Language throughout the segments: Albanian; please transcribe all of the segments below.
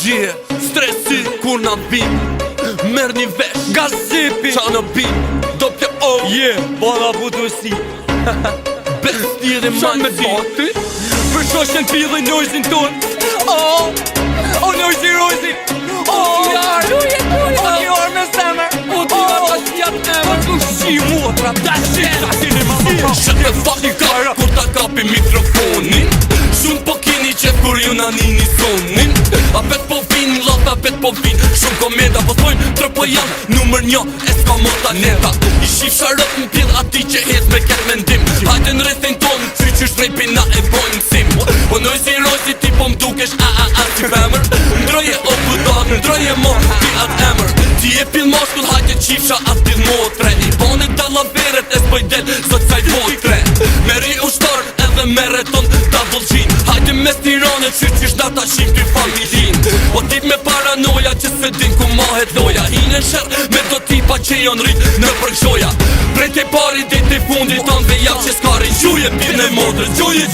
Stresi kur na vin, merr një vesh nga zipi, qa në bin, doppje o Bada budu si Besti dhe manzi Për shoshen pillë nojzin ton O nojzi rojzi O t'jar me zemer O t'jar ta shjat emër O shi motra ta shjat Shët me fucking car kur ta kapi mikrofonin Shumë po kini qef kur ju na nini sonin Apet po vin, lot apet po vin Shumë komeda po thojnë tre po janë Numër 1 e s'ka mota neta I shif sharët m'pill ati që hez me ket mendim Hajde në rrethin ton, qyq shtrejpi na e bojnë sim Po nojzi rojzi ti po m'dukesh si femër Ndroje o budak, ndroje mo ti at emër Ti e pill moshkull hajde qifsha at pill motre I bone dalaveret e s'poj del zot saj votre Meri ushtar edhe mereton double gin Hajde mes Tirane qyq na ta shim ty familin O tip me paranoja që se din ku mahet loja Hine sher me do tipa që jon rrit në përkshoja Prej te pari dit të fundit ton dhe jam që s'kari Gjuje pil në modrës, gjuje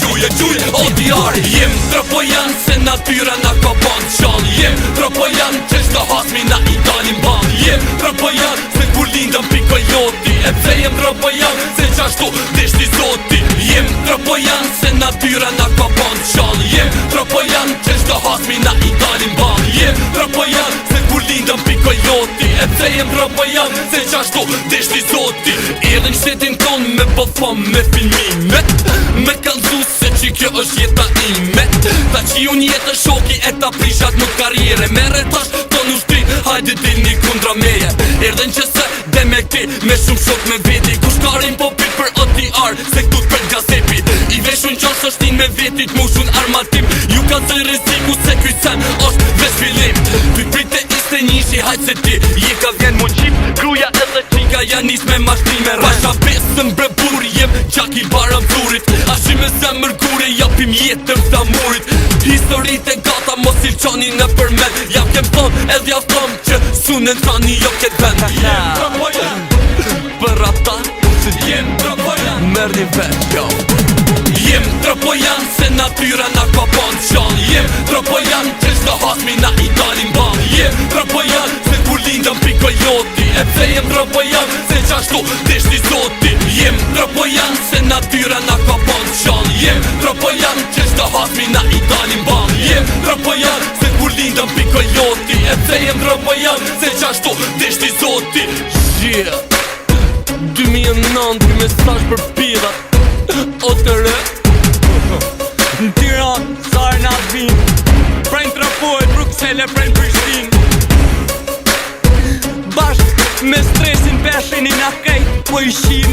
O diari Jem tropojan se natyra na ka ban qall Jem tropojan që shto hasmi na i dalim ban Jem tropojan se kur lindëm piko joti E pse jem tropojan se qashtu deshti zoti Jem tropojan se natyra na ka ban qall Jem tropojan që shto hasmi na i dalim ban Jem tropojan se kur lindëm piko joti E pse jem tropojan se qashtu deshti zoti Edhe në shtetin ton me po thom me filmime Me kalzu se që kjo është jeta ime Ta që unë jetë shoki e ta prishat në karriere Mere tash ton ushtrin, hajde dilni kundra meje Erdhen që se dhe me këti me shumë shok me veti Kush karin po pit për OTR se këtu t'për gazepi I veshun qash është me vetit mushun armatim Ju ka zë riziku se kuj sen është vesh filim Ty prite iste njishi hajt se ti je ka vjen mu qip Gruja edhe qika janë nis me mashtrime Pasha besën bre bur jem qak i baram turit Ashi me zemër gure japim jetëm të murit Historit e gata mos il qani në përmen Ja kem thon edhe ja thon që sunen tani jo ket vend Jem tropojan Për ata se jem tropojan Merr një vesh jo Jem tropojan se natyra na ka ban qall Jem tropojan që shto hasmi na i dalim ban Jem tropojan se kur lindëm piko joti E pse jem tropojan se qashtu deshti zoti Jem tropojan se natyra na ka ban qall Jem tropojan që shto hasmi na i dalim ban Jem tropojan se kur lindëm piko joti E pse jem tropojan se qashtu deshti zoti 2009 ky mesazh për pirat O të re Në Tiran, sarë në advin Prejnë Trapoj, Bruxelles, prejnë Prishtin Bashk me stresin peshin i na kejt po i shin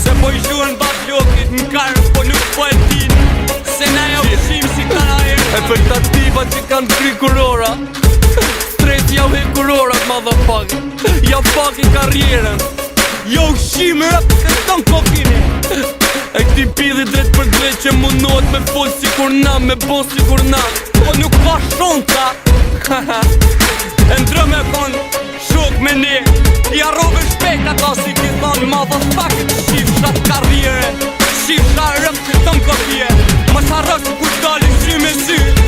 Se po i shurën bat lokit në karë po nuk po e tin Se na jo shim si kana erë E për ta tipa që kanë kry kurora Stres jau he kurorat motherfucker Ja fucking karrieren Jo shim rëp se ton kokine E këti pidhi drejt për drejt që mundohet me fol si kur na, me bon si kur na Po nuk ka shumë ta E ndrë me kon shok me ne I arrove shpejt ata si ti thonë motherfucker Shifshat karriere Shifshat rëp se ton kopje Mos harros kur dalin sy me sy